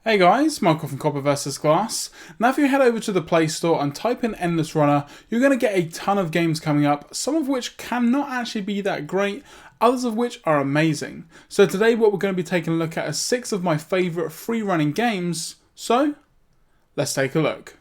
Hey guys, Michael from Copper vs Glass. Now if you head over to the Play Store and type in Endless Runner, you're going to get a ton of games coming up, some of which cannot actually be that great, others of which are amazing. So today what we're going to be taking a look at are 6 of my favourite free running games, so let's take a look.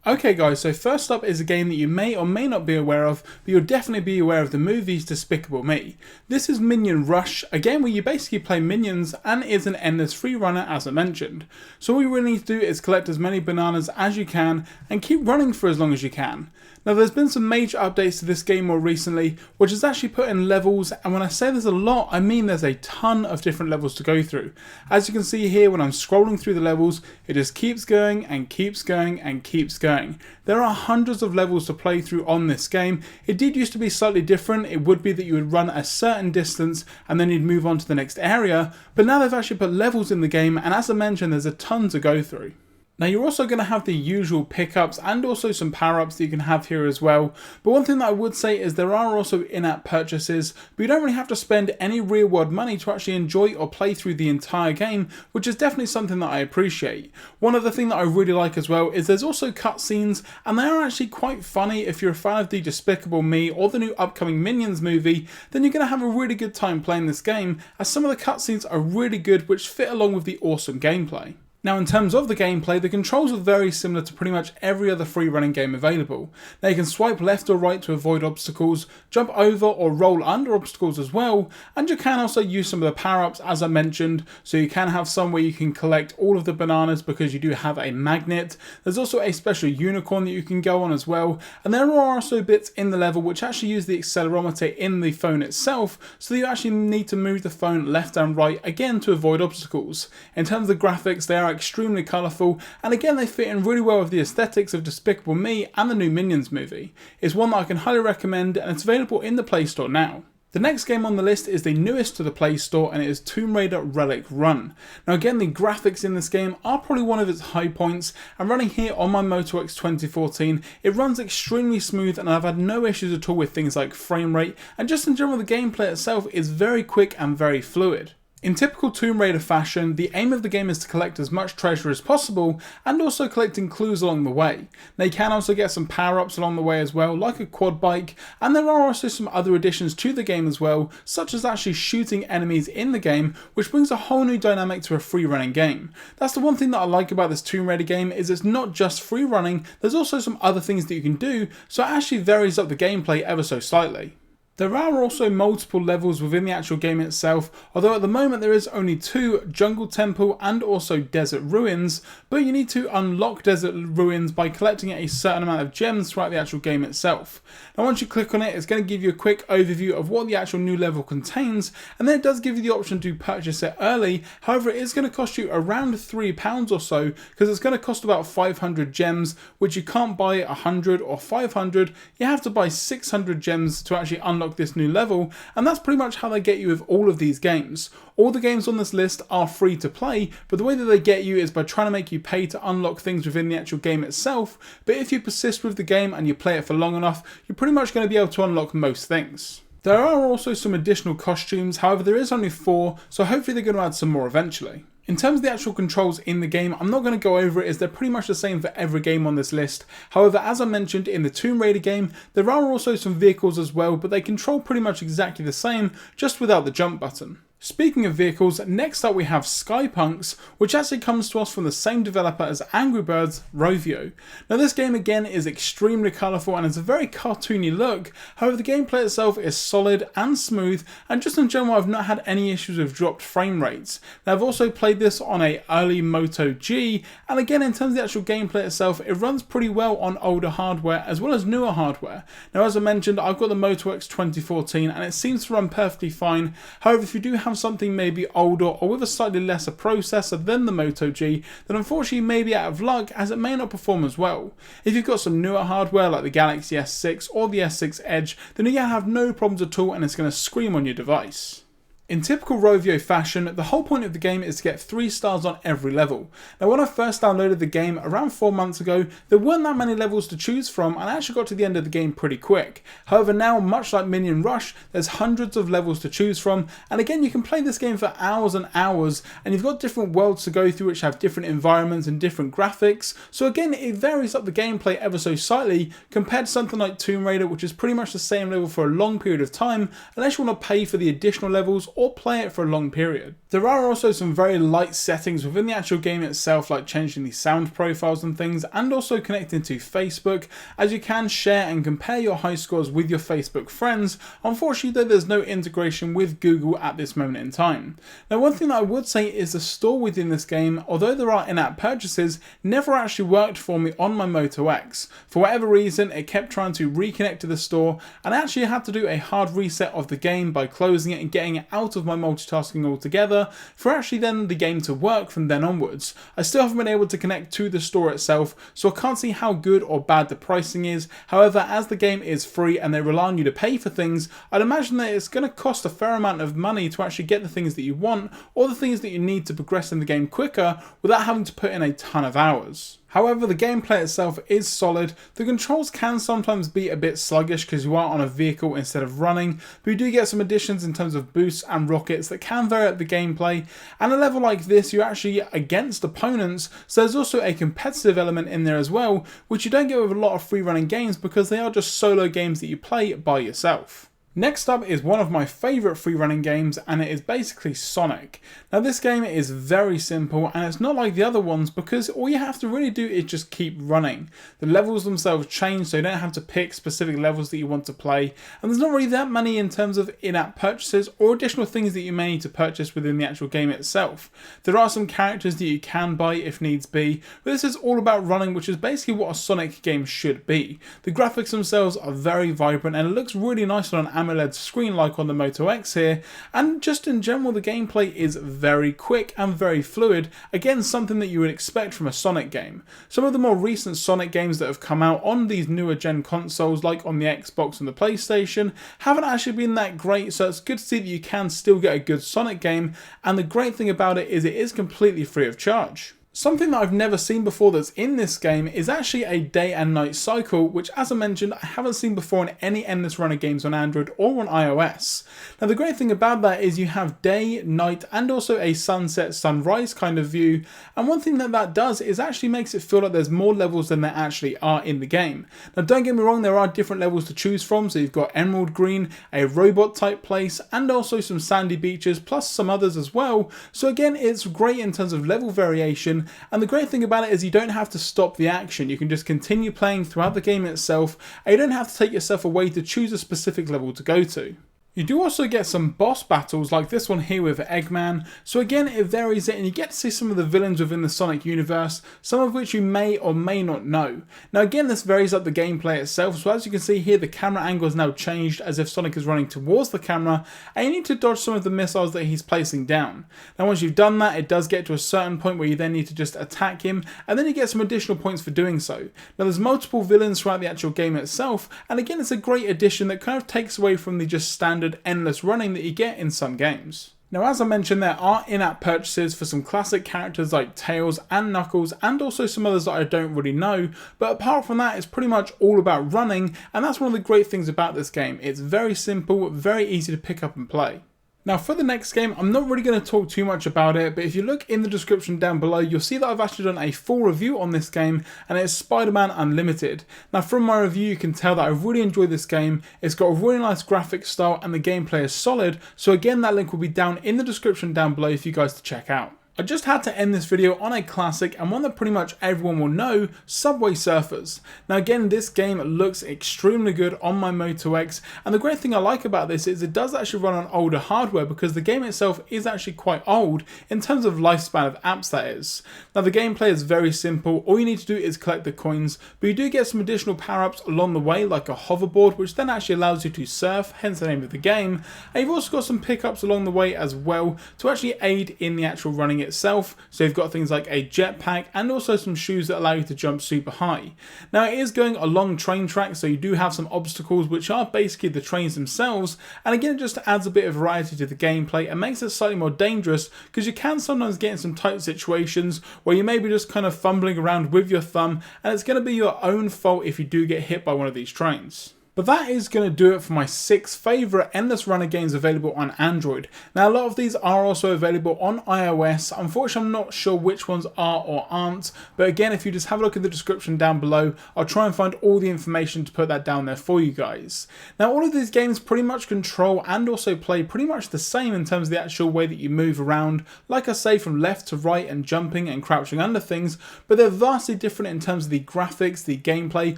Okay guys, so first up is a game that you may or may not be aware of, but you'll definitely be aware of the movies Despicable Me. This is Minion Rush, a game where you basically play minions and is an endless free runner as I mentioned. So all you really need to do is collect as many bananas as you can and keep running for as long as you can. Now there's been some major updates to this game more recently, which has actually put in levels, and when I say there's a lot, I mean there's a ton of different levels to go through. As you can see here, when I'm scrolling through the levels, it just keeps going and keeps going and keeps going. There are hundreds of levels to play through on this game. It did used to be slightly different. It would be that you would run a certain distance and then you'd move on to the next area, but now they've actually put levels in the game, and as I mentioned, there's a ton to go through. Now you're also going to have the usual pickups and also some power-ups that you can have here as well, but one thing that I would say is there are also in-app purchases, but you don't really have to spend any real-world money to actually enjoy or play through the entire game, which is definitely something that I appreciate. One other thing that I really like as well is there's also cutscenes, and they are actually quite funny. If you're a fan of the Despicable Me or the new upcoming Minions movie, then you're going to have a really good time playing this game, as some of the cutscenes are really good which fit along with the awesome gameplay. Now in terms of the gameplay, the controls are very similar to pretty much every other free running game available. Now you can swipe left or right to avoid obstacles, jump over or roll under obstacles as well, and you can also use some of the power-ups as I mentioned, so you can have some where you can collect all of the bananas because you do have a magnet. There's also a special unicorn that you can go on as well, and there are also bits in the level which actually use the accelerometer in the phone itself, so you actually need to move the phone left and right again to avoid obstacles. In terms of the graphics, they are extremely colourful, and again they fit in really well with the aesthetics of Despicable Me and the new Minions movie. It's one that I can highly recommend, and it's available in the Play Store now. The next game on the list is the newest to the Play Store, and it is Tomb Raider Relic Run. Now again, the graphics in this game are probably one of its high points, and running here on my Moto X 2014, it runs extremely smooth, and I've had no issues at all with things like frame rate, and just in general the gameplay itself is very quick and very fluid. In typical Tomb Raider fashion, the aim of the game is to collect as much treasure as possible and also collecting clues along the way. Now you can also get some power-ups along the way as well, like a quad bike, and there are also some other additions to the game as well, such as actually shooting enemies in the game, which brings a whole new dynamic to a free running game. That's the one thing that I like about this Tomb Raider game, is it's not just free running, there's also some other things that you can do, so it actually varies up the gameplay ever so slightly. There are also multiple levels within the actual game itself, although at the moment there is only 2, Jungle Temple and also Desert Ruins, but you need to unlock Desert Ruins by collecting a certain amount of gems throughout the actual game itself. Now once you click on it, it's going to give you a quick overview of what the actual new level contains, and then it does give you the option to purchase it early. However, it is going to cost you around £3 or so, because it's going to cost about 500 gems, which you can't buy 100 or 500, you have to buy 600 gems to actually unlock this new level, and that's pretty much how they get you with all of these games. All the games on this list are free to play, but the way that they get you is by trying to make you pay to unlock things within the actual game itself, but if you persist with the game and you play it for long enough, you're pretty much going to be able to unlock most things. There are also some additional costumes, however there is only 4, so hopefully they're going to add some more eventually. In terms of the actual controls in the game, I'm not going to go over it as they're pretty much the same for every game on this list. However, as I mentioned in the Tomb Raider game, there are also some vehicles as well, but they control pretty much exactly the same, just without the jump button. Speaking of vehicles, next up we have Skypunks, which actually comes to us from the same developer as Angry Birds, Rovio. Now this game again is extremely colourful and has a very cartoony look, however the gameplay itself is solid and smooth, and just in general I've not had any issues with dropped frame rates. Now I've also played this on a early Moto G, and again in terms of the actual gameplay itself, it runs pretty well on older hardware as well as newer hardware. Now as I mentioned, I've got the Moto X 2014 and it seems to run perfectly fine. However, if you do have something maybe older or with a slightly lesser processor than the Moto G, then unfortunately you may be out of luck, as it may not perform as well. If you've got some newer hardware like the Galaxy S6 or the S6 Edge, then you're going to have no problems at all and it's going to scream on your device. In typical Rovio fashion, the whole point of the game is to get 3 stars on every level. Now when I first downloaded the game around 4 months ago, there weren't that many levels to choose from and I actually got to the end of the game pretty quick. However now, much like Minion Rush, there's hundreds of levels to choose from, and again you can play this game for hours and hours, and you've got different worlds to go through which have different environments and different graphics, so again it varies up the gameplay ever so slightly compared to something like Tomb Raider, which is pretty much the same level for a long period of time unless you want to pay for the additional levels or play it for a long period. There are also some very light settings within the actual game itself, like changing the sound profiles and things, and also connecting to Facebook, as you can share and compare your high scores with your Facebook friends. Unfortunately though, there's no integration with Google at this moment in time. Now one thing that I would say is the store within this game, although there are in-app purchases, never actually worked for me on my Moto X. For whatever reason, it kept trying to reconnect to the store, and I actually had to do a hard reset of the game by closing it and getting it out of my multitasking altogether for actually then the game to work from then onwards. I still haven't been able to connect to the store itself, so I can't see how good or bad the pricing is. However, as the game is free and they rely on you to pay for things, I'd imagine that it's going to cost a fair amount of money to actually get the things that you want or the things that you need to progress in the game quicker without having to put in a ton of hours. However, the gameplay itself is solid. The controls can sometimes be a bit sluggish because you are on a vehicle instead of running, but you do get some additions in terms of boosts and rockets that can vary up the gameplay, and a level like this you're actually against opponents, so there's also a competitive element in there as well, which you don't get with a lot of free running games because they are just solo games that you play by yourself. Next up is one of my favourite free running games, and it is basically Sonic. Now this game is very simple and it's not like the other ones because all you have to really do is just keep running. The levels themselves change, so you don't have to pick specific levels that you want to play, and there's not really that many in terms of in-app purchases or additional things that you may need to purchase within the actual game itself. There are some characters that you can buy if needs be, but this is all about running, which is basically what a Sonic game should be. The graphics themselves are very vibrant and it looks really nice on an AMOLED screen like on the Moto X here, and just in general the gameplay is very quick and very fluid, again something that you would expect from a Sonic game. Some of the more recent Sonic games that have come out on these newer gen consoles like on the Xbox and the PlayStation haven't actually been that great, so it's good to see that you can still get a good Sonic game, and the great thing about it is completely free of charge. Something that I've never seen before that's in this game is actually a day and night cycle, which as I mentioned I haven't seen before in any Endless Runner games on Android or on iOS. Now the great thing about that is you have day, night and also a sunset, sunrise kind of view, and one thing that does is actually makes it feel like there's more levels than there actually are in the game. Now don't get me wrong, there are different levels to choose from, so you've got Emerald Green, a robot type place and also some sandy beaches plus some others as well, so again it's great in terms of level variation. And the great thing about it is you don't have to stop the action, you can just continue playing throughout the game itself, and you don't have to take yourself away to choose a specific level to go to. You do also get some boss battles like this one here with Eggman, so again it varies it and you get to see some of the villains within the Sonic universe, some of which you may or may not know. Now again this varies up the gameplay itself, so as you can see here the camera angle is now changed as if Sonic is running towards the camera, and you need to dodge some of the missiles that he's placing down. Now once you've done that, it does get to a certain point where you then need to just attack him, and then you get some additional points for doing so. Now there's multiple villains throughout the actual game itself, and again it's a great addition that kind of takes away from the just standard endless running that you get in some games. Now as I mentioned, there are in-app purchases for some classic characters like Tails and Knuckles and also some others that I don't really know, but apart from that it's pretty much all about running, and that's one of the great things about this game. It's very simple, very easy to pick up and play. Now for the next game, I'm not really going to talk too much about it, but if you look in the description down below, you'll see that I've actually done a full review on this game, and it's Spider-Man Unlimited. Now from my review you can tell that I really enjoyed this game. It's got a really nice graphic style and the gameplay is solid, so again that link will be down in the description down below for you guys to check out. I just had to end this video on a classic and one that pretty much everyone will know, Subway Surfers. Now again, this game looks extremely good on my Moto X, and the great thing I like about this is it does actually run on older hardware because the game itself is actually quite old in terms of lifespan of apps that is. Now the gameplay is very simple, all you need to do is collect the coins, but you do get some additional power-ups along the way like a hoverboard, which then actually allows you to surf, hence the name of the game, and you've also got some pickups along the way as well to actually aid in the actual running itself. So you've got things like a jetpack and also some shoes that allow you to jump super high. Now it is going along train tracks, so you do have some obstacles which are basically the trains themselves, and again it just adds a bit of variety to the gameplay and makes it slightly more dangerous, because you can sometimes get in some tight situations where you may be just kind of fumbling around with your thumb, and it's going to be your own fault if you do get hit by one of these trains. But that is going to do it for my 6 favourite Endless Runner games available on Android. Now a lot of these are also available on iOS. Unfortunately I'm not sure which ones are or aren't, but again if you just have a look at the description down below, I'll try and find all the information to put that down there for you guys. Now all of these games pretty much control and also play pretty much the same in terms of the actual way that you move around, like I say, from left to right and jumping and crouching under things, but they're vastly different in terms of the graphics, the gameplay,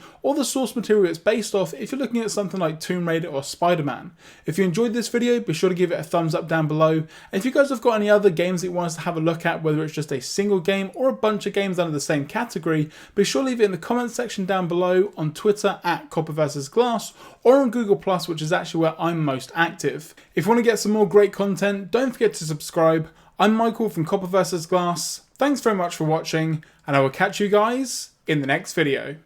or the source material it's based off if you're looking at something like Tomb Raider or Spider-Man. If you enjoyed this video, be sure to give it a thumbs up down below, and if you guys have got any other games that you want us to have a look at, whether it's just a single game or a bunch of games under the same category, be sure to leave it in the comments section down below, on Twitter at Copper vs Glass, or on Google+, which is actually where I'm most active. If you want to get some more great content, don't forget to subscribe. I'm Michael from Copper vs Glass, thanks very much for watching, and I will catch you guys in the next video.